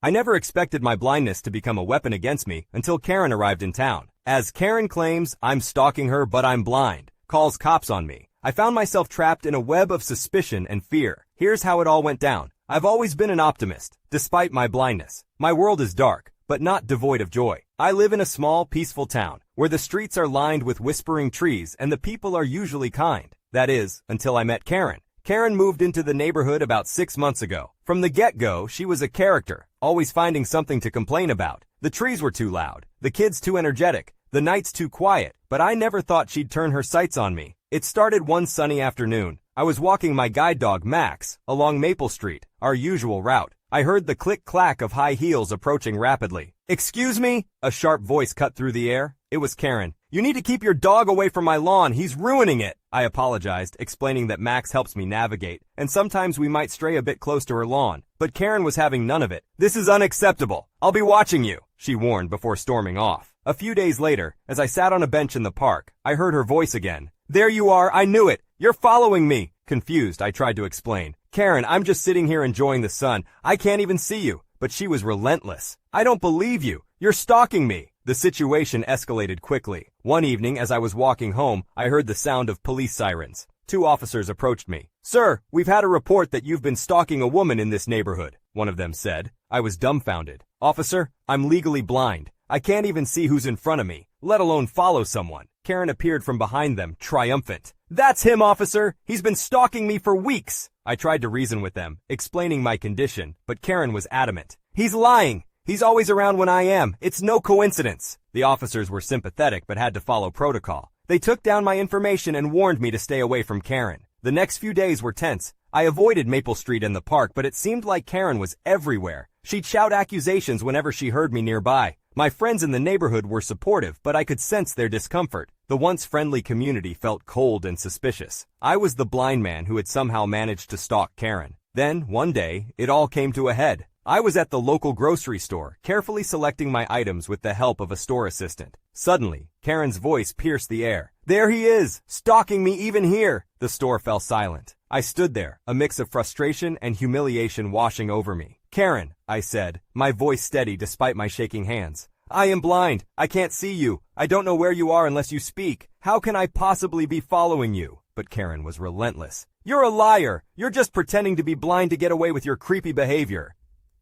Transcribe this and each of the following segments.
I never expected my blindness to become a weapon against me until Karen arrived in town. As Karen claims I'm stalking her but I'm blind, calls cops on me, I found myself trapped in a web of suspicion and fear. Here's how it all went down. I've always been an optimist, despite my blindness. My world is dark, but not devoid of joy. I live in a small, peaceful town, where the streets are lined with whispering trees and the people are usually kind. That is, until I met Karen. Karen moved into the neighborhood about 6 months ago. From the get-go, she was a character, always finding something to complain about. The trees were too loud, the kids too energetic, the nights too quiet, but I never thought she'd turn her sights on me. It started one sunny afternoon. I was walking my guide dog, Max, along Maple Street, our usual route. I heard the click-clack of high heels approaching rapidly. "Excuse me?" A sharp voice cut through the air. It was Karen. "You need to keep your dog away from my lawn. He's ruining it." I apologized, explaining that Max helps me navigate, and sometimes we might stray a bit close to her lawn. But Karen was having none of it. "This is unacceptable. I'll be watching you," she warned before storming off. A few days later, as I sat on a bench in the park, I heard her voice again. "There you are. I knew it. You're following me." Confused, I tried to explain. "Karen, I'm just sitting here enjoying the sun. I can't even see you." But she was relentless. "I don't believe you. You're stalking me." The situation escalated quickly. One evening, as I was walking home, I heard the sound of police sirens. 2 officers approached me. "Sir, we've had a report that you've been stalking a woman in this neighborhood," one of them said. I was dumbfounded. "Officer, I'm legally blind. I can't even see who's in front of me, let alone follow someone." Karen appeared from behind them, triumphant. "That's him, officer! He's been stalking me for weeks!" I tried to reason with them, explaining my condition, but Karen was adamant. "He's lying! He's always around when I am. It's no coincidence." The officers were sympathetic but had to follow protocol. They took down my information and warned me to stay away from Karen. The next few days were tense. I avoided Maple Street and the park, but it seemed like Karen was everywhere. She'd shout accusations whenever she heard me nearby. My friends in the neighborhood were supportive, but I could sense their discomfort. The once friendly community felt cold and suspicious. I was the blind man who had somehow managed to stalk Karen. Then, one day, it all came to a head. I was at the local grocery store, carefully selecting my items with the help of a store assistant. Suddenly, Karen's voice pierced the air. "There he is, stalking me even here!" The store fell silent. I stood there, a mix of frustration and humiliation washing over me. "Karen," I said, my voice steady despite my shaking hands. "I am blind. I can't see you. I don't know where you are unless you speak. How can I possibly be following you?" But Karen was relentless. "You're a liar. You're just pretending to be blind to get away with your creepy behavior."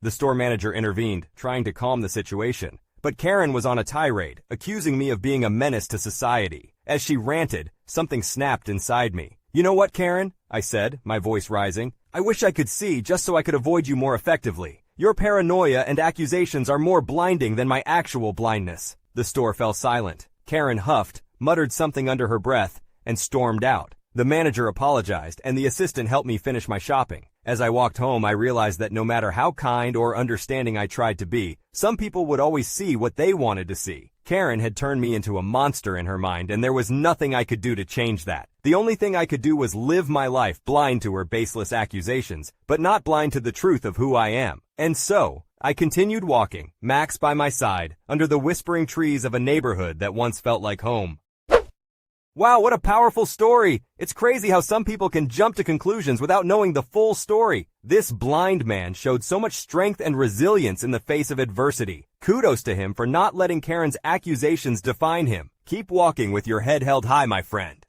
The store manager intervened, trying to calm the situation. But Karen was on a tirade, accusing me of being a menace to society. As she ranted, something snapped inside me. "You know what, Karen?" I said, my voice rising. "I wish I could see just so I could avoid you more effectively. Your paranoia and accusations are more blinding than my actual blindness." The store fell silent. Karen huffed, muttered something under her breath, and stormed out. The manager apologized, and the assistant helped me finish my shopping. As I walked home, I realized that no matter how kind or understanding I tried to be, some people would always see what they wanted to see. Karen had turned me into a monster in her mind, and there was nothing I could do to change that. The only thing I could do was live my life blind to her baseless accusations, but not blind to the truth of who I am. And so, I continued walking, Max by my side, under the whispering trees of a neighborhood that once felt like home. Wow, what a powerful story! It's crazy how some people can jump to conclusions without knowing the full story. This blind man showed so much strength and resilience in the face of adversity. Kudos to him for not letting Karen's accusations define him. Keep walking with your head held high, my friend.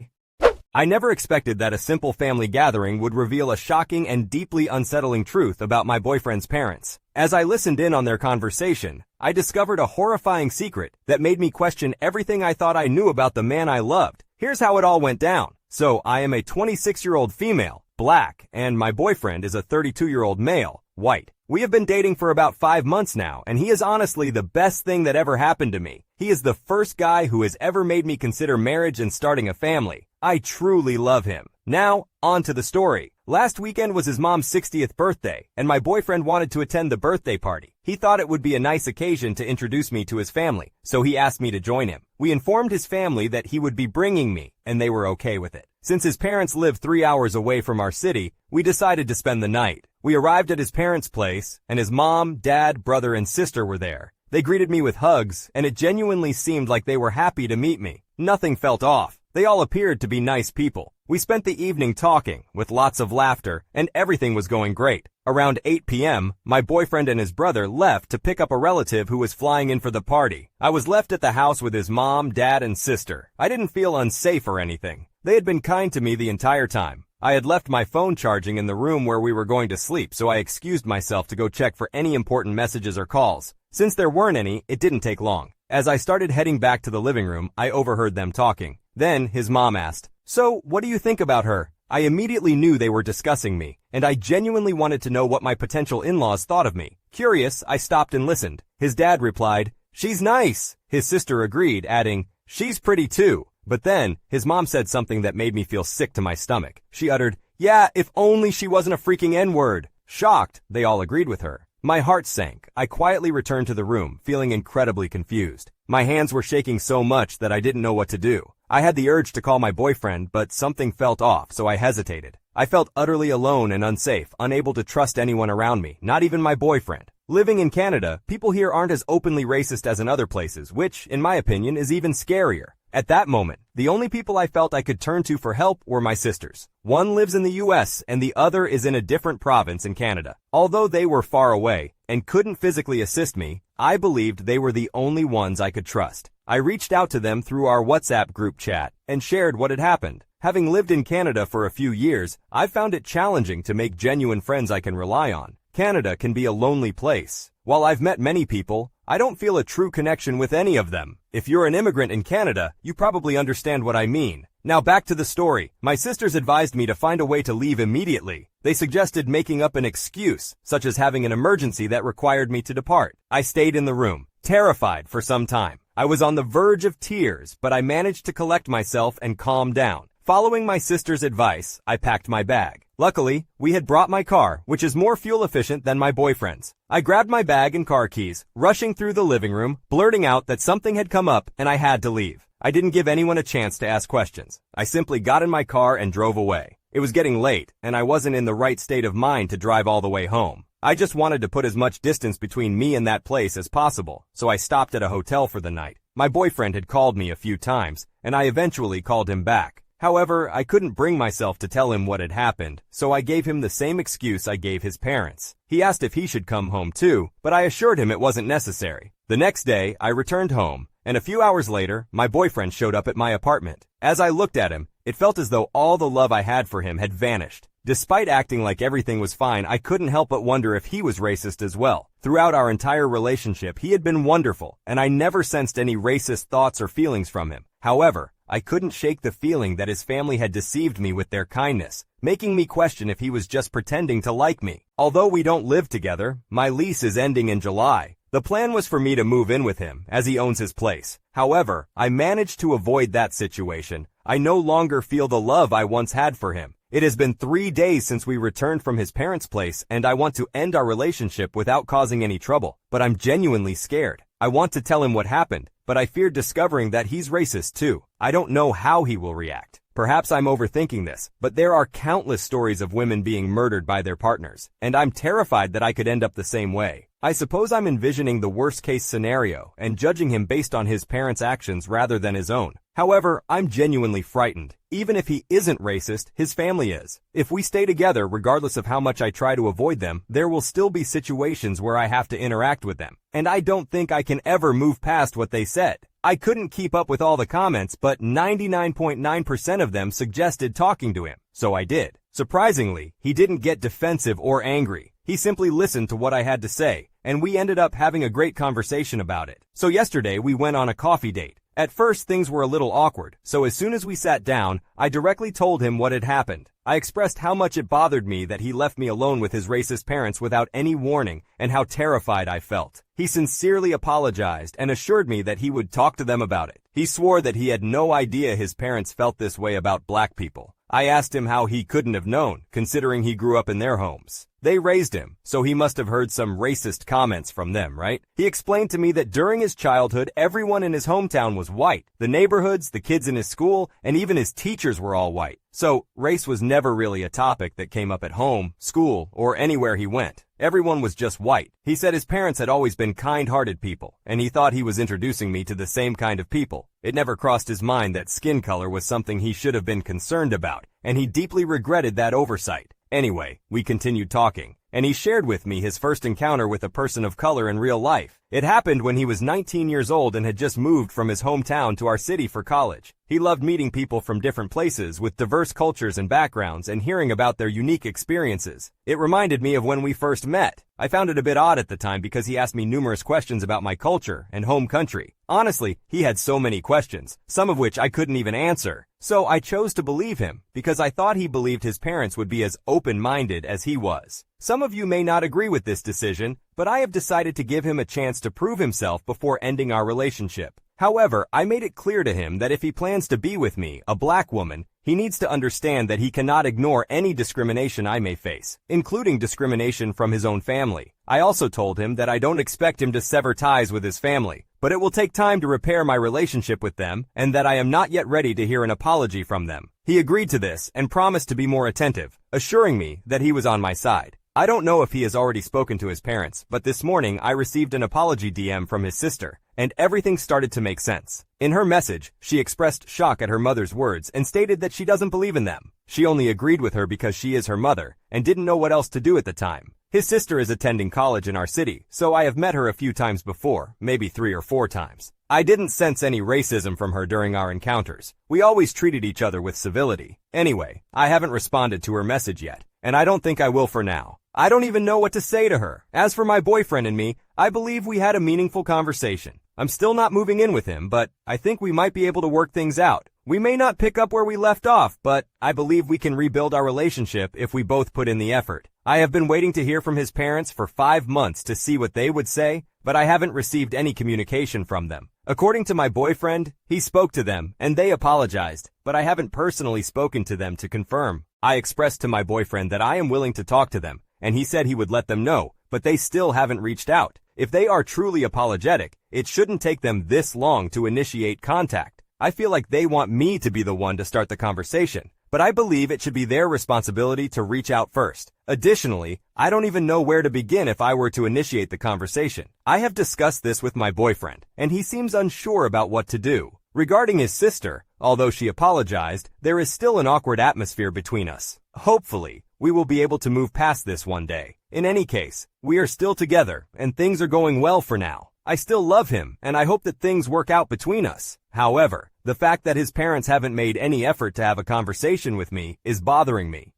I never expected that a simple family gathering would reveal a shocking and deeply unsettling truth about my boyfriend's parents. As I listened in on their conversation, I discovered a horrifying secret that made me question everything I thought I knew about the man I loved. Here's how it all went down. So, I am a 26-year-old female, black, and my boyfriend is a 32-year-old male, white. We have been dating for about 5 months now, and he is honestly the best thing that ever happened to me. He is the first guy who has ever made me consider marriage and starting a family. I truly love him. Now, on to the story. Last weekend was his mom's 60th birthday, and my boyfriend wanted to attend the birthday party. He thought it would be a nice occasion to introduce me to his family, so he asked me to join him. We informed his family that he would be bringing me, and they were okay with it. Since his parents live 3 hours away from our city, we decided to spend the night. We arrived at his parents' place, and his mom, dad, brother, and sister were there. They greeted me with hugs, and it genuinely seemed like they were happy to meet me. Nothing felt off. They all appeared to be nice people. We spent the evening talking, with lots of laughter, and everything was going great. Around 8 p.m., my boyfriend and his brother left to pick up a relative who was flying in for the party. I was left at the house with his mom, dad, and sister. I didn't feel unsafe or anything. They had been kind to me the entire time. I had left my phone charging in the room where we were going to sleep, so I excused myself to go check for any important messages or calls. Since there weren't any, it didn't take long. As I started heading back to the living room, I overheard them talking. Then, his mom asked, "So, what do you think about her?" I immediately knew they were discussing me, and I genuinely wanted to know what my potential in-laws thought of me. Curious, I stopped and listened. His dad replied, "She's nice." His sister agreed, adding, "She's pretty too." But then, his mom said something that made me feel sick to my stomach. She uttered, "Yeah, if only she wasn't a freaking N-word." Shocked, they all agreed with her. My heart sank. I quietly returned to the room, feeling incredibly confused. My hands were shaking so much that I didn't know what to do. I had the urge to call my boyfriend, but something felt off, so I hesitated. I felt utterly alone and unsafe, unable to trust anyone around me, not even my boyfriend. Living in Canada, people here aren't as openly racist as in other places, which, in my opinion, is even scarier. At that moment, the only people I felt I could turn to for help were my sisters. One lives in the US and the other is in a different province in Canada. Although they were far away and couldn't physically assist me, I believed they were the only ones I could trust. I reached out to them through our WhatsApp group chat and shared what had happened. Having lived in Canada for a few years, I've found it challenging to make genuine friends I can rely on. Canada can be a lonely place. While I've met many people, I don't feel a true connection with any of them. If you're an immigrant in Canada, you probably understand what I mean. Now back to the story. My sisters advised me to find a way to leave immediately. They suggested making up an excuse, such as having an emergency that required me to depart. I stayed in the room, terrified for some time. I was on the verge of tears, but I managed to collect myself and calm down. Following my sister's advice, I packed my bag. Luckily, we had brought my car, which is more fuel efficient than my boyfriend's. I grabbed my bag and car keys, rushing through the living room, blurting out that something had come up and I had to leave. I didn't give anyone a chance to ask questions. I simply got in my car and drove away. It was getting late, and I wasn't in the right state of mind to drive all the way home. I just wanted to put as much distance between me and that place as possible, so I stopped at a hotel for the night. My boyfriend had called me a few times, and I eventually called him back. However, I couldn't bring myself to tell him what had happened, so I gave him the same excuse I gave his parents. He asked if he should come home too, but I assured him it wasn't necessary. The next day, I returned home, and a few hours later, my boyfriend showed up at my apartment. As I looked at him, it felt as though all the love I had for him had vanished. Despite acting like everything was fine, I couldn't help but wonder if he was racist as well. Throughout our entire relationship, he had been wonderful, and I never sensed any racist thoughts or feelings from him. However, I couldn't shake the feeling that his family had deceived me with their kindness, making me question if he was just pretending to like me. Although we don't live together, my lease is ending in July. The plan was for me to move in with him, as he owns his place. However, I managed to avoid that situation. I no longer feel the love I once had for him. It has been 3 days since we returned from his parents' place, and I want to end our relationship without causing any trouble. But I'm genuinely scared. I want to tell him what happened, but I fear discovering that he's racist too. I don't know how he will react. Perhaps I'm overthinking this, but there are countless stories of women being murdered by their partners, and I'm terrified that I could end up the same way. I suppose I'm envisioning the worst-case scenario and judging him based on his parents' actions rather than his own. However, I'm genuinely frightened. Even if he isn't racist, his family is. If we stay together, regardless of how much I try to avoid them, there will still be situations where I have to interact with them. And I don't think I can ever move past what they said. I couldn't keep up with all the comments, but 99.9% of them suggested talking to him, so I did. Surprisingly, he didn't get defensive or angry. He simply listened to what I had to say, and we ended up having a great conversation about it. So yesterday we went on a coffee date. At first things were a little awkward, so as soon as we sat down, I directly told him what had happened. I expressed how much it bothered me that he left me alone with his racist parents without any warning and how terrified I felt. He sincerely apologized and assured me that he would talk to them about it. He swore that he had no idea his parents felt this way about black people. I asked him how he couldn't have known, considering he grew up in their homes. They raised him, so he must have heard some racist comments from them, right? He explained to me that during his childhood, everyone in his hometown was white. The neighborhoods, the kids in his school, and even his teachers were all white. So, race was never really a topic that came up at home, school, or anywhere he went. Everyone was just white. He said his parents had always been kind-hearted people, and he thought he was introducing me to the same kind of people. It never crossed his mind that skin color was something he should have been concerned about, and he deeply regretted that oversight. Anyway, we continued talking, and he shared with me his first encounter with a person of color in real life. It happened when he was 19 years old and had just moved from his hometown to our city for college. He loved meeting people from different places with diverse cultures and backgrounds and hearing about their unique experiences. It reminded me of when we first met. I found it a bit odd at the time because he asked me numerous questions about my culture and home country. Honestly, he had so many questions, some of which I couldn't even answer. So I chose to believe him because I thought he believed his parents would be as open-minded as he was. Some of you may not agree with this decision, but I have decided to give him a chance to prove himself before ending our relationship. However, I made it clear to him that if he plans to be with me, a black woman, he needs to understand that he cannot ignore any discrimination I may face, including discrimination from his own family. I also told him that I don't expect him to sever ties with his family, but it will take time to repair my relationship with them, and that I am not yet ready to hear an apology from them. He agreed to this and promised to be more attentive, assuring me that he was on my side. I don't know if he has already spoken to his parents, but this morning I received an apology DM from his sister, and everything started to make sense. In her message, she expressed shock at her mother's words and stated that she doesn't believe in them. She only agreed with her because she is her mother, and didn't know what else to do at the time. His sister is attending college in our city, so I have met her a few times before, maybe 3 or 4 times. I didn't sense any racism from her during our encounters. We always treated each other with civility. Anyway, I haven't responded to her message yet, and I don't think I will for now. I don't even know what to say to her. As for my boyfriend and me, I believe we had a meaningful conversation. I'm still not moving in with him, but I think we might be able to work things out. We may not pick up where we left off, but I believe we can rebuild our relationship if we both put in the effort. I have been waiting to hear from his parents for 5 months to see what they would say, but I haven't received any communication from them. According to my boyfriend, he spoke to them and they apologized, but I haven't personally spoken to them to confirm. I expressed to my boyfriend that I am willing to talk to them, and he said he would let them know, but they still haven't reached out. If they are truly apologetic, it shouldn't take them this long to initiate contact. I feel like they want me to be the one to start the conversation, but I believe it should be their responsibility to reach out first. Additionally, I don't even know where to begin if I were to initiate the conversation. I have discussed this with my boyfriend, and he seems unsure about what to do. Regarding his sister, although she apologized, there is still an awkward atmosphere between us. Hopefully, we will be able to move past this one day. In any case, we are still together, and things are going well for now. I still love him, and I hope that things work out between us. However, the fact that his parents haven't made any effort to have a conversation with me is bothering me.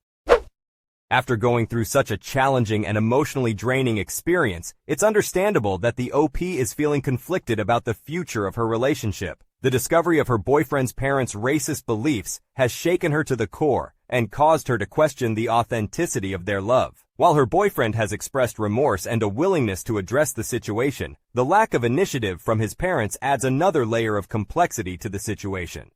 After going through such a challenging and emotionally draining experience, it's understandable that the OP is feeling conflicted about the future of her relationship. The discovery of her boyfriend's parents' racist beliefs has shaken her to the core and caused her to question the authenticity of their love. While her boyfriend has expressed remorse and a willingness to address the situation, the lack of initiative from his parents adds another layer of complexity to the situation.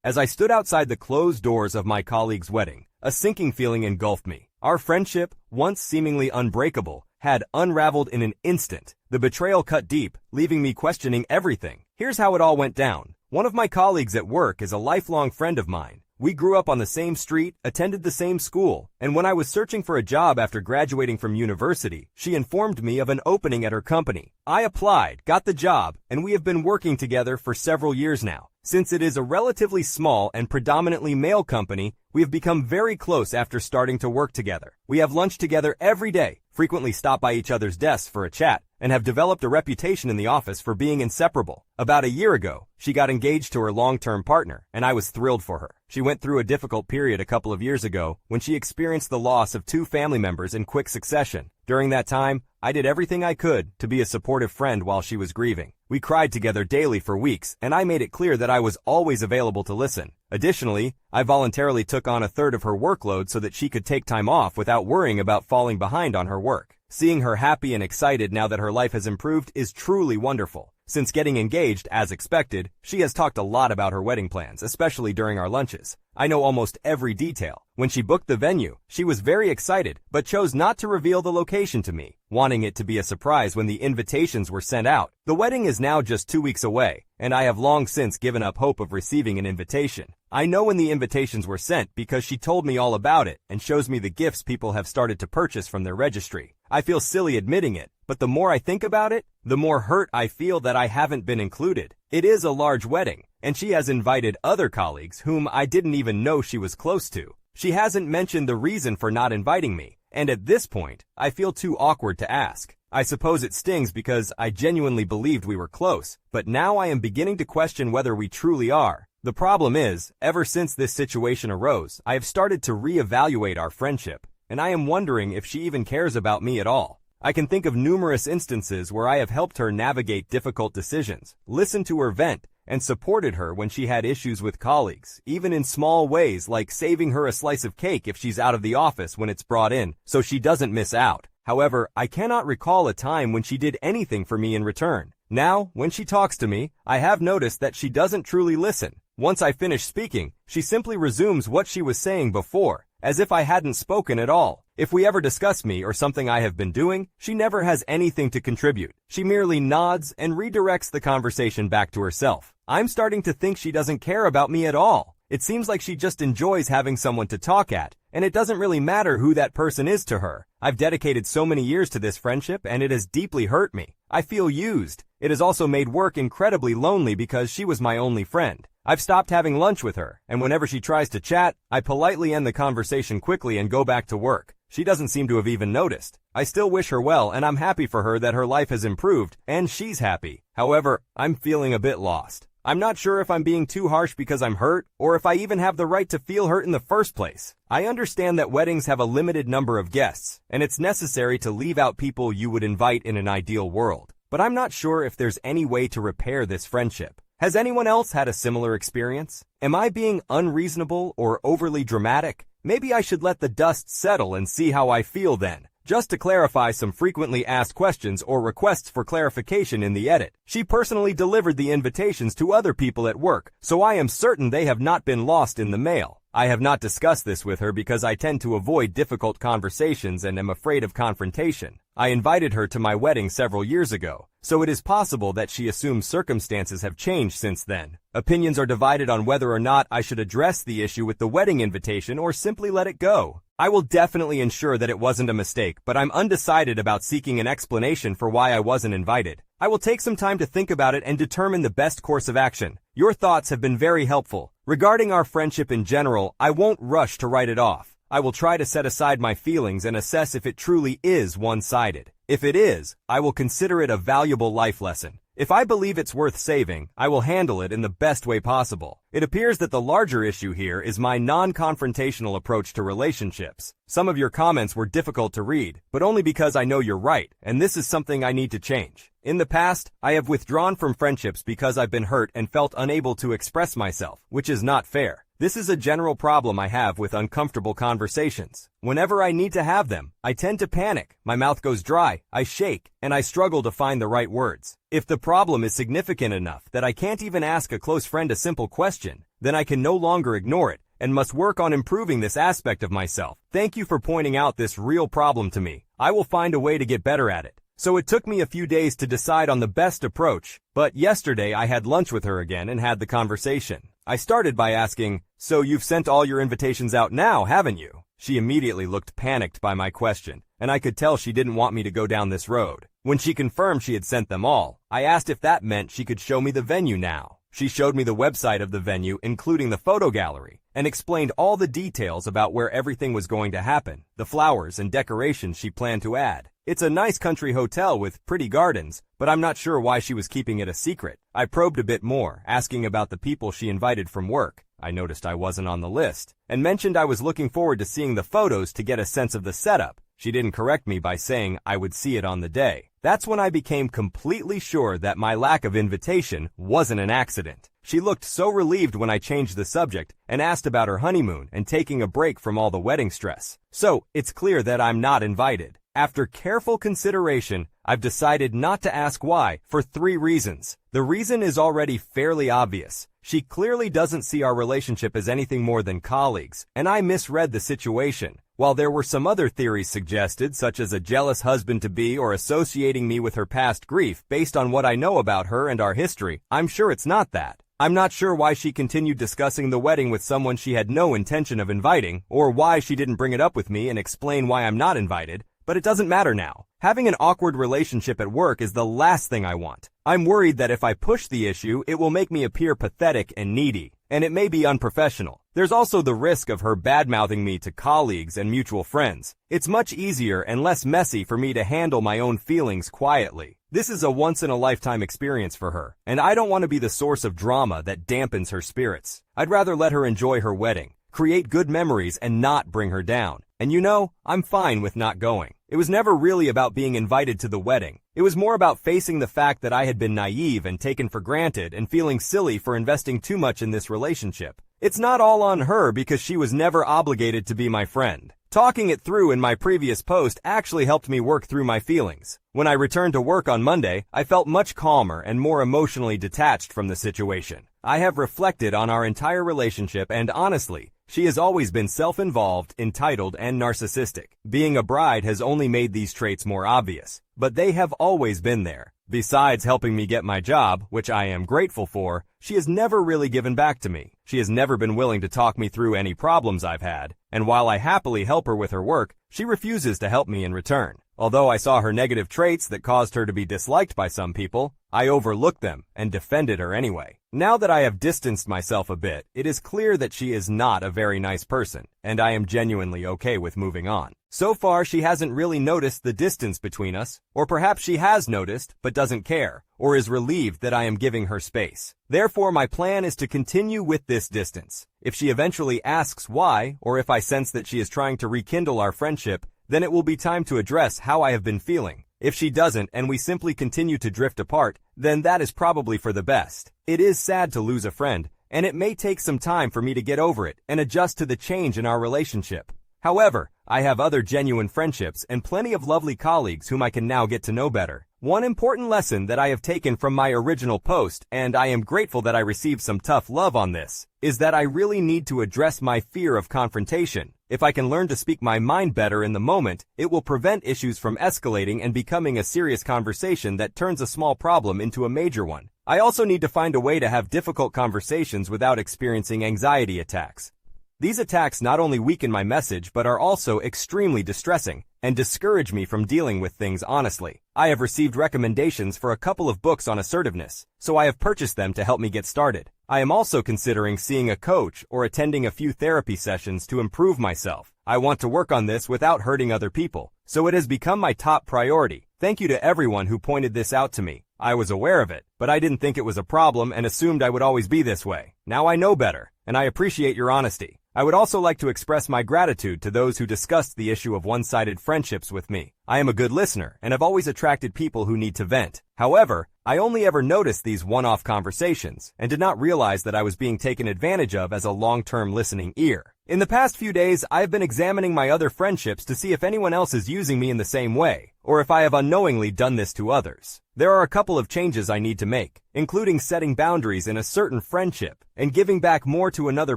As I stood outside the closed doors of my colleague's wedding, a sinking feeling engulfed me. Our friendship, once seemingly unbreakable, had unraveled in an instant. The betrayal cut deep, leaving me questioning everything. Here's how it all went down. One of my colleagues at work is a lifelong friend of mine. We grew up on the same street, attended the same school, and when I was searching for a job after graduating from university, she informed me of an opening at her company. I applied, got the job, and we have been working together for several years now. Since it is a relatively small and predominantly male company, we have become very close after starting to work together. We have lunch together every day, frequently stop by each other's desks for a chat, and have developed a reputation in the office for being inseparable. About a year ago, she got engaged to her long-term partner, and I was thrilled for her. She went through a difficult period a couple of years ago when she experienced the loss of 2 family members in quick succession. During that time, I did everything I could to be a supportive friend while she was grieving. We cried together daily for weeks, and I made it clear that I was always available to listen. Additionally, I voluntarily took on a third of her workload so that she could take time off without worrying about falling behind on her work. Seeing her happy and excited now that her life has improved is truly wonderful. Since getting engaged, as expected, she has talked a lot about her wedding plans, especially during our lunches. I know almost every detail. When she booked the venue, she was very excited, but chose not to reveal the location to me, wanting it to be a surprise when the invitations were sent out. The wedding is now just 2 weeks away, and I have long since given up hope of receiving an invitation. I know when the invitations were sent because she told me all about it and shows me the gifts people have started to purchase from their registry. I feel silly admitting it, but the more I think about it, the more hurt I feel that I haven't been included. It is a large wedding, and she has invited other colleagues whom I didn't even know she was close to. She hasn't mentioned the reason for not inviting me, and at this point, I feel too awkward to ask. I suppose it stings because I genuinely believed we were close, but now I am beginning to question whether we truly are. The problem is, ever since this situation arose, I have started to reevaluate our friendship, and I am wondering if she even cares about me at all. I can think of numerous instances where I have helped her navigate difficult decisions, listened to her vent, and supported her when she had issues with colleagues, even in small ways like saving her a slice of cake if she's out of the office when it's brought in, so she doesn't miss out. However, I cannot recall a time when she did anything for me in return. Now, when she talks to me, I have noticed that she doesn't truly listen. Once I finish speaking, she simply resumes what she was saying before, as if I hadn't spoken at all. If we ever discuss me or something I have been doing, she never has anything to contribute. She merely nods and redirects the conversation back to herself. I'm starting to think she doesn't care about me at all. It seems like she just enjoys having someone to talk at, and it doesn't really matter who that person is to her. I've dedicated so many years to this friendship, and it has deeply hurt me. I feel used. It has also made work incredibly lonely because she was my only friend. I've stopped having lunch with her, and whenever she tries to chat, I politely end the conversation quickly and go back to work. She doesn't seem to have even noticed. I still wish her well, and I'm happy for her that her life has improved, and she's happy. However, I'm feeling a bit lost. I'm not sure if I'm being too harsh because I'm hurt, or if I even have the right to feel hurt in the first place. I understand that weddings have a limited number of guests, and it's necessary to leave out people you would invite in an ideal world. But I'm not sure if there's any way to repair this friendship. Has anyone else had a similar experience? Am I being unreasonable or overly dramatic? Maybe I should let the dust settle and see how I feel then. Just to clarify some frequently asked questions or requests for clarification in the edit. She personally delivered the invitations to other people at work, so I am certain they have not been lost in the mail. I have not discussed this with her because I tend to avoid difficult conversations and am afraid of confrontation. I invited her to my wedding several years ago, so it is possible that she assumes circumstances have changed since then. Opinions are divided on whether or not I should address the issue with the wedding invitation or simply let it go. I will definitely ensure that it wasn't a mistake, but I'm undecided about seeking an explanation for why I wasn't invited. I will take some time to think about it and determine the best course of action. Your thoughts have been very helpful. Regarding our friendship in general, I won't rush to write it off. I will try to set aside my feelings and assess if it truly is one-sided. If it is, I will consider it a valuable life lesson. If I believe it's worth saving, I will handle it in the best way possible. It appears that the larger issue here is my non-confrontational approach to relationships. Some of your comments were difficult to read, but only because I know you're right, and this is something I need to change. In the past, I have withdrawn from friendships because I've been hurt and felt unable to express myself, which is not fair. This is a general problem I have with uncomfortable conversations. Whenever I need to have them, I tend to panic, my mouth goes dry, I shake, and I struggle to find the right words. If the problem is significant enough that I can't even ask a close friend a simple question, then I can no longer ignore it and must work on improving this aspect of myself. Thank you for pointing out this real problem to me. I will find a way to get better at it. So it took me a few days to decide on the best approach, but yesterday I had lunch with her again and had the conversation. I started by asking, "So you've sent all your invitations out now, haven't you?" She immediately looked panicked by my question, and I could tell she didn't want me to go down this road. When she confirmed she had sent them all, I asked if that meant she could show me the venue now. She showed me the website of the venue, including the photo gallery, and explained all the details about where everything was going to happen, the flowers and decorations she planned to add. It's a nice country hotel with pretty gardens, but I'm not sure why she was keeping it a secret. I probed a bit more, asking about the people she invited from work. I noticed I wasn't on the list, and mentioned I was looking forward to seeing the photos to get a sense of the setup. She didn't correct me by saying I would see it on the day. That's when I became completely sure that my lack of invitation wasn't an accident. She looked so relieved when I changed the subject and asked about her honeymoon and taking a break from all the wedding stress. So, it's clear that I'm not invited. After careful consideration, I've decided not to ask why for 3 reasons. The reason is already fairly obvious. She clearly doesn't see our relationship as anything more than colleagues, and I misread the situation. While there were some other theories suggested, such as a jealous husband-to-be or associating me with her past grief based on what I know about her and our history, I'm sure it's not that. I'm not sure why she continued discussing the wedding with someone she had no intention of inviting, or why she didn't bring it up with me and explain why I'm not invited, but it doesn't matter now. Having an awkward relationship at work is the last thing I want. I'm worried that if I push the issue, it will make me appear pathetic and needy, and it may be unprofessional. There's also the risk of her bad-mouthing me to colleagues and mutual friends. It's much easier and less messy for me to handle my own feelings quietly. This is a once-in-a-lifetime experience for her, and I don't want to be the source of drama that dampens her spirits. I'd rather let her enjoy her wedding, create good memories, and not bring her down. And you know, I'm fine with not going. It was never really about being invited to the wedding. It was more about facing the fact that I had been naive and taken for granted and feeling silly for investing too much in this relationship. It's not all on her because she was never obligated to be my friend. Talking it through in my previous post actually helped me work through my feelings. When I returned to work on Monday, I felt much calmer and more emotionally detached from the situation. I have reflected on our entire relationship, and honestly, she has always been self-involved, entitled, and narcissistic. Being a bride has only made these traits more obvious, but they have always been there. Besides helping me get my job, which I am grateful for, she has never really given back to me. She has never been willing to talk me through any problems I've had, and while I happily help her with her work, she refuses to help me in return. Although I saw her negative traits that caused her to be disliked by some people, I overlooked them and defended her anyway. Now that I have distanced myself a bit, it is clear that she is not a very nice person, and I am genuinely okay with moving on. So far, she hasn't really noticed the distance between us, or perhaps she has noticed but doesn't care, or is relieved that I am giving her space. Therefore, my plan is to continue with this distance. If she eventually asks why, or if I sense that she is trying to rekindle our friendship, then it will be time to address how I have been feeling. If she doesn't and we simply continue to drift apart, then that is probably for the best. It is sad to lose a friend, and it may take some time for me to get over it and adjust to the change in our relationship. However, I have other genuine friendships and plenty of lovely colleagues whom I can now get to know better. One important lesson that I have taken from my original post, and I am grateful that I received some tough love on this, is that I really need to address my fear of confrontation. If I can learn to speak my mind better in the moment, it will prevent issues from escalating and becoming a serious conversation that turns a small problem into a major one. I also need to find a way to have difficult conversations without experiencing anxiety attacks. These attacks not only weaken my message but are also extremely distressing and discourage me from dealing with things honestly. I have received recommendations for a couple of books on assertiveness, so I have purchased them to help me get started. I am also considering seeing a coach or attending a few therapy sessions to improve myself. I want to work on this without hurting other people, so it has become my top priority. Thank you to everyone who pointed this out to me. I was aware of it, but I didn't think it was a problem and assumed I would always be this way. Now I know better, and I appreciate your honesty. I would also like to express my gratitude to those who discussed the issue of one-sided friendships with me. I am a good listener and have always attracted people who need to vent. However, I only ever noticed these one-off conversations and did not realize that I was being taken advantage of as a long-term listening ear. In the past few days, I have been examining my other friendships to see if anyone else is using me in the same way, or if I have unknowingly done this to others. There are a couple of changes I need to make, including setting boundaries in a certain friendship and giving back more to another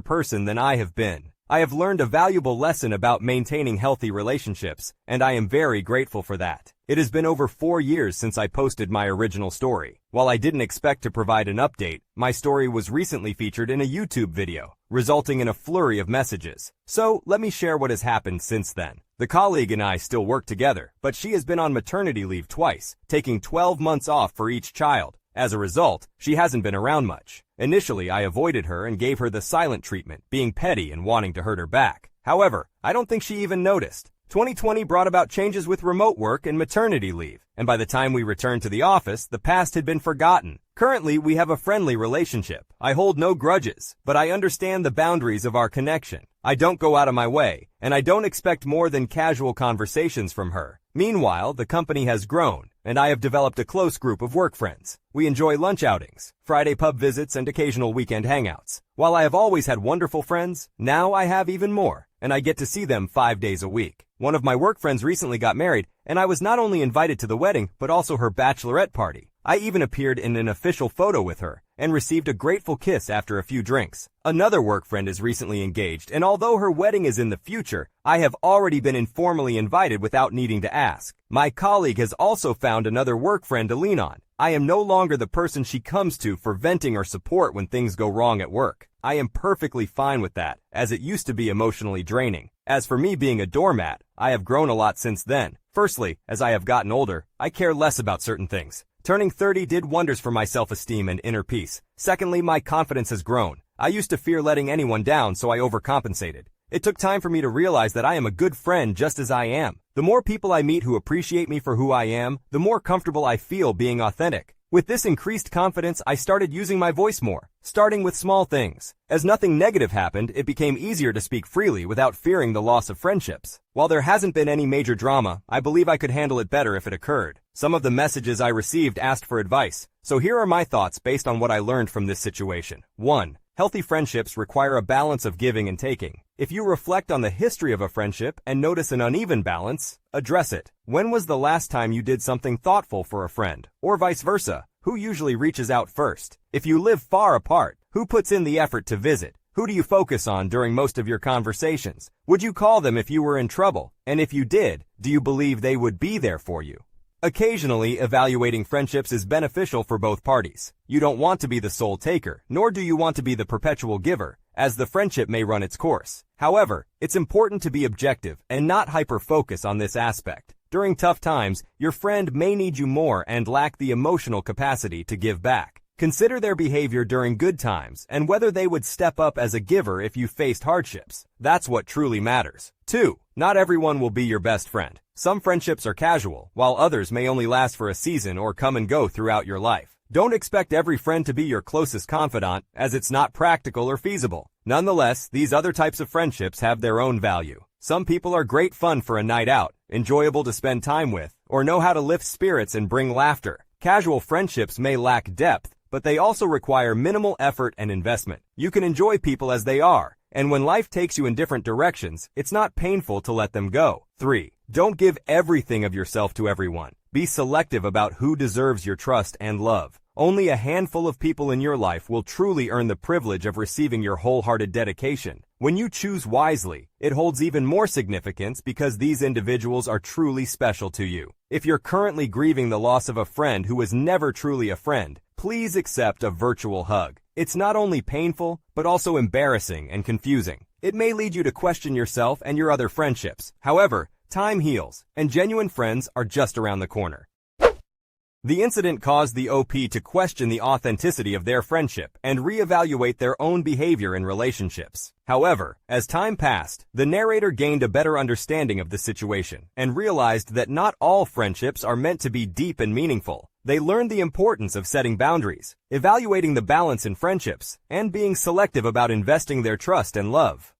person than I have been. I have learned a valuable lesson about maintaining healthy relationships, and I am very grateful for that. It has been over 4 years since I posted my original story. While I didn't expect to provide an update, my story was recently featured in a YouTube video, resulting in a flurry of messages. So, let me share what has happened since then. The colleague and I still work together, but she has been on maternity leave twice, taking 12 months off for each child. As a result, she hasn't been around much. Initially, I avoided her and gave her the silent treatment, being petty and wanting to hurt her back. However, I don't think she even noticed. 2020 brought about changes with remote work and maternity leave, and by the time we returned to the office, the past had been forgotten. Currently, we have a friendly relationship. I hold no grudges, but I understand the boundaries of our connection. I don't go out of my way, and I don't expect more than casual conversations from her. Meanwhile, the company has grown, and I have developed a close group of work friends. We enjoy lunch outings, Friday pub visits, and occasional weekend hangouts. While I have always had wonderful friends, now I have even more, and I get to see them 5 days a week. One of my work friends recently got married, and I was not only invited to the wedding, but also her bachelorette party. I even appeared in an official photo with her, and received a grateful kiss after a few drinks. Another work friend is recently engaged, and although her wedding is in the future, I have already been informally invited without needing to ask. My colleague has also found another work friend to lean on. I am no longer the person she comes to for venting or support when things go wrong at work. I am perfectly fine with that, as it used to be emotionally draining. As for me being a doormat, I have grown a lot since then. Firstly, as I have gotten older, I care less about certain things. Turning 30 did wonders for my self-esteem and inner peace. Secondly, my confidence has grown. I used to fear letting anyone down, so I overcompensated. It took time for me to realize that I am a good friend just as I am. The more people I meet who appreciate me for who I am, the more comfortable I feel being authentic. With this increased confidence, I started using my voice more, starting with small things. As nothing negative happened, it became easier to speak freely without fearing the loss of friendships. While there hasn't been any major drama, I believe I could handle it better if it occurred. Some of the messages I received asked for advice, so here are my thoughts based on what I learned from this situation. 1. Healthy friendships require a balance of giving and taking. If you reflect on the history of a friendship and notice an uneven balance, address it. When was the last time you did something thoughtful for a friend? Or vice versa? Who usually reaches out first? If you live far apart, who puts in the effort to visit? Who do you focus on during most of your conversations? Would you call them if you were in trouble? And if you did, do you believe they would be there for you? Occasionally, evaluating friendships is beneficial for both parties. You don't want to be the sole taker, nor do you want to be the perpetual giver, as the friendship may run its course. However, it's important to be objective and not hyper-focus on this aspect. During tough times, your friend may need you more and lack the emotional capacity to give back. Consider their behavior during good times and whether they would step up as a giver if you faced hardships. That's what truly matters. 2. Not everyone will be your best friend. Some friendships are casual, while others may only last for a season or come and go throughout your life. Don't expect every friend to be your closest confidant, as it's not practical or feasible. Nonetheless, these other types of friendships have their own value. Some people are great fun for a night out, enjoyable to spend time with, or know how to lift spirits and bring laughter. Casual friendships may lack depth, but they also require minimal effort and investment. You can enjoy people as they are, and when life takes you in different directions, it's not painful to let them go. 3. Don't give everything of yourself to everyone. Be selective about who deserves your trust and love. Only a handful of people in your life will truly earn the privilege of receiving your wholehearted dedication. When you choose wisely, it holds even more significance because these individuals are truly special to you. If you're currently grieving the loss of a friend who was never truly a friend, please accept a virtual hug. It's not only painful, but also embarrassing and confusing. It may lead you to question yourself and your other friendships. However, time heals, and genuine friends are just around the corner. The incident caused the OP to question the authenticity of their friendship and reevaluate their own behavior in relationships. However, as time passed, the narrator gained a better understanding of the situation and realized that not all friendships are meant to be deep and meaningful. They learned the importance of setting boundaries, evaluating the balance in friendships, and being selective about investing their trust and love.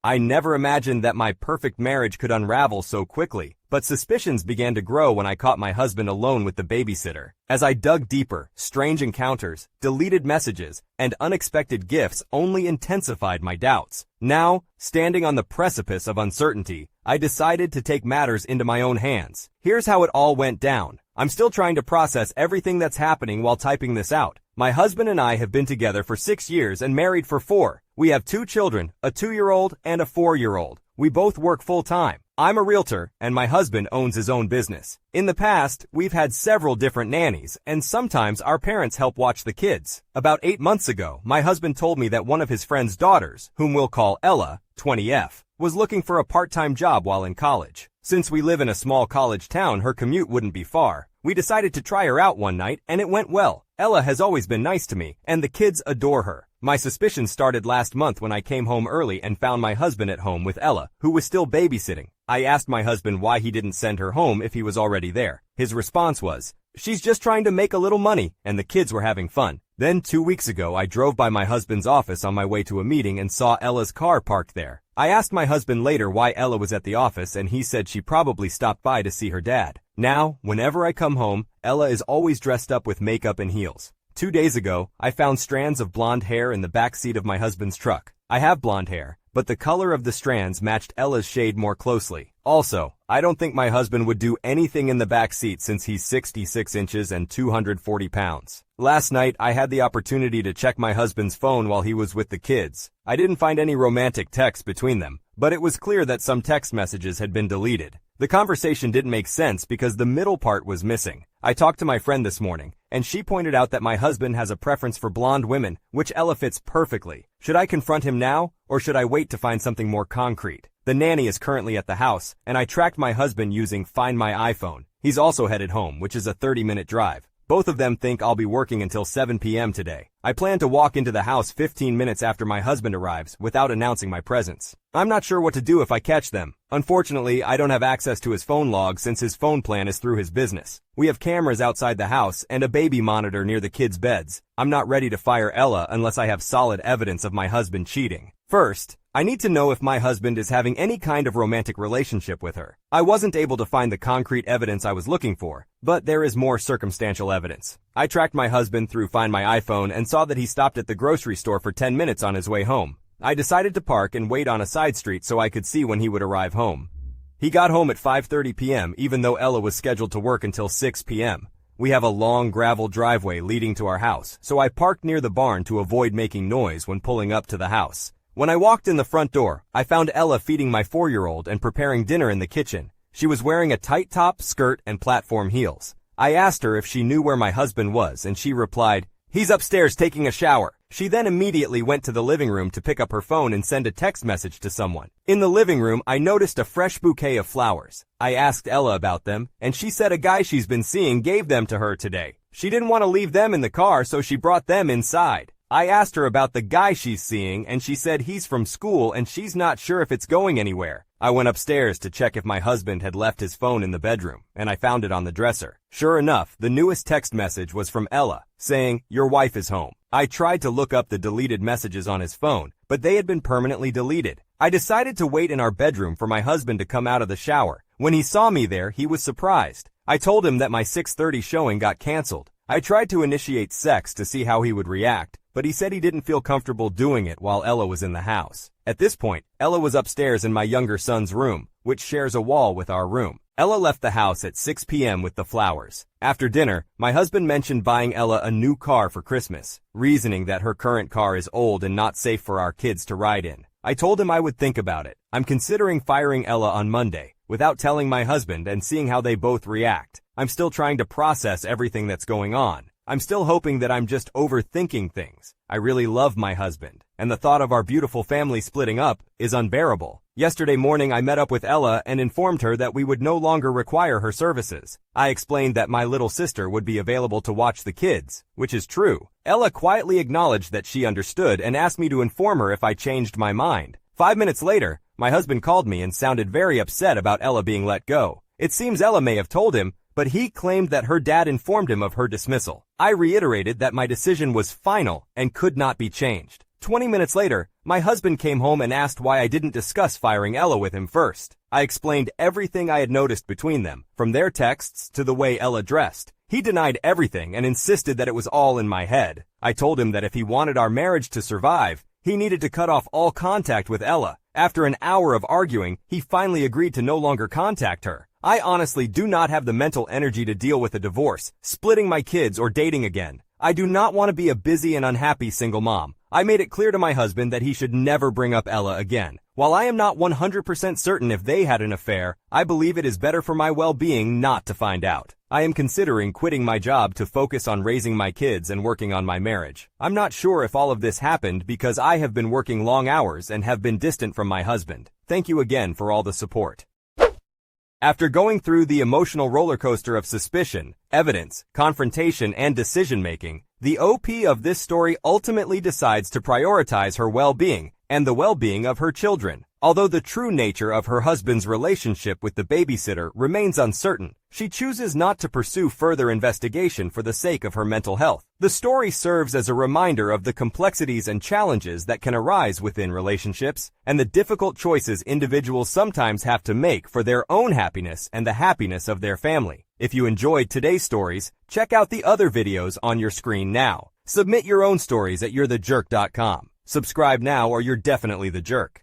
I never imagined that my perfect marriage could unravel so quickly, but suspicions began to grow when I caught my husband alone with the babysitter. As I dug deeper, strange encounters, deleted messages, and unexpected gifts only intensified my doubts. Now, standing on the precipice of uncertainty, I decided to take matters into my own hands. Here's how it all went down. I'm still trying to process everything that's happening while typing this out. My husband and I have been together for 6 years and married for 4. We have 2 children, a 2-year-old and a 4-year-old. We both work full-time. I'm a realtor, and my husband owns his own business. In the past, we've had several different nannies, and sometimes our parents help watch the kids. About 8 months ago, my husband told me that one of his friend's daughters, whom we'll call Ella, 20F, was looking for a part-time job while in college. Since we live in a small college town, her commute wouldn't be far. We decided to try her out one night, and it went well. Ella has always been nice to me, and the kids adore her. My suspicions started last month when I came home early and found my husband at home with Ella, who was still babysitting. I asked my husband why he didn't send her home if he was already there. His response was, "She's just trying to make a little money," and the kids were having fun. Then 2 weeks ago, I drove by my husband's office on my way to a meeting and saw Ella's car parked there. I asked my husband later why Ella was at the office, and he said she probably stopped by to see her dad. Now, whenever I come home, Ella is always dressed up with makeup and heels. 2 days ago, I found strands of blonde hair in the back seat of my husband's truck. I have blonde hair, but the color of the strands matched Ella's shade more closely. Also, I don't think my husband would do anything in the back seat since he's 66 inches and 240 pounds. Last night, I had the opportunity to check my husband's phone while he was with the kids. I didn't find any romantic texts between them, but it was clear that some text messages had been deleted. The conversation didn't make sense because the middle part was missing. I talked to my friend this morning, and she pointed out that my husband has a preference for blonde women, which Ella fits perfectly. Should I confront him now, or should I wait to find something more concrete? The nanny is currently at the house, and I tracked my husband using Find My iPhone. He's also headed home, which is a 30-minute drive. Both of them think I'll be working until 7 p.m. today. I plan to walk into the house 15 minutes after my husband arrives without announcing my presence. I'm not sure what to do if I catch them. Unfortunately, I don't have access to his phone log since his phone plan is through his business. We have cameras outside the house and a baby monitor near the kids' beds. I'm not ready to fire Ella unless I have solid evidence of my husband cheating. First, I need to know if my husband is having any kind of romantic relationship with her. I wasn't able to find the concrete evidence I was looking for, but there is more circumstantial evidence. I tracked my husband through Find My iPhone and saw that he stopped at the grocery store for 10 minutes on his way home. I decided to park and wait on a side street so I could see when he would arrive home. He got home at 5:30 p.m. even though Ella was scheduled to work until 6 p.m. We have a long gravel driveway leading to our house, so I parked near the barn to avoid making noise when pulling up to the house. When I walked in the front door, I found Ella feeding my 4-year-old and preparing dinner in the kitchen. She was wearing a tight top, skirt, and platform heels. I asked her if she knew where my husband was, and she replied, "He's upstairs taking a shower." She then immediately went to the living room to pick up her phone and send a text message to someone. In the living room, I noticed a fresh bouquet of flowers. I asked Ella about them, and she said a guy she's been seeing gave them to her today. She didn't want to leave them in the car, so she brought them inside. I asked her about the guy she's seeing, and she said he's from school and she's not sure if it's going anywhere. I went upstairs to check if my husband had left his phone in the bedroom, and I found it on the dresser. Sure enough, the newest text message was from Ella, saying, "Your wife is home." I tried to look up the deleted messages on his phone, but they had been permanently deleted. I decided to wait in our bedroom for my husband to come out of the shower. When he saw me there, he was surprised. I told him that my 6:30 showing got canceled. I tried to initiate sex to see how he would react, but he said he didn't feel comfortable doing it while Ella was in the house. At this point, Ella was upstairs in my younger son's room, which shares a wall with our room. Ella left the house at 6 p.m. with the flowers. After dinner, my husband mentioned buying Ella a new car for Christmas, reasoning that her current car is old and not safe for our kids to ride in. I told him I would think about it. I'm considering firing Ella on Monday, without telling my husband and seeing how they both react. I'm still trying to process everything that's going on. I'm still hoping that I'm just overthinking things. I really love my husband, and the thought of our beautiful family splitting up is unbearable. Yesterday morning I met up with Ella and informed her that we would no longer require her services. I explained that my little sister would be available to watch the kids, which is true. Ella quietly acknowledged that she understood and asked me to inform her if I changed my mind. 5 minutes later, my husband called me and sounded very upset about Ella being let go. It seems Ella may have told him, but he claimed that her dad informed him of her dismissal. I reiterated that my decision was final and could not be changed. 20 minutes later, my husband came home and asked why I didn't discuss firing Ella with him first. I explained everything I had noticed between them, from their texts to the way Ella dressed. He denied everything and insisted that it was all in my head. I told him that if he wanted our marriage to survive, he needed to cut off all contact with Ella. After an hour of arguing, he finally agreed to no longer contact her. I honestly do not have the mental energy to deal with a divorce, splitting my kids, or dating again. I do not want to be a busy and unhappy single mom. I made it clear to my husband that he should never bring up Ella again. While I am not 100% certain if they had an affair, I believe it is better for my well-being not to find out. I am considering quitting my job to focus on raising my kids and working on my marriage. I'm not sure if all of this happened because I have been working long hours and have been distant from my husband. Thank you again for all the support. After going through the emotional roller coaster of suspicion, evidence, confrontation, and decision-making, the OP of this story ultimately decides to prioritize her well-being and the well-being of her children. Although the true nature of her husband's relationship with the babysitter remains uncertain, she chooses not to pursue further investigation for the sake of her mental health. The story serves as a reminder of the complexities and challenges that can arise within relationships and the difficult choices individuals sometimes have to make for their own happiness and the happiness of their family. If you enjoyed today's stories, check out the other videos on your screen now. Submit your own stories at you'rethejerk.com. Subscribe now or you're definitely the jerk.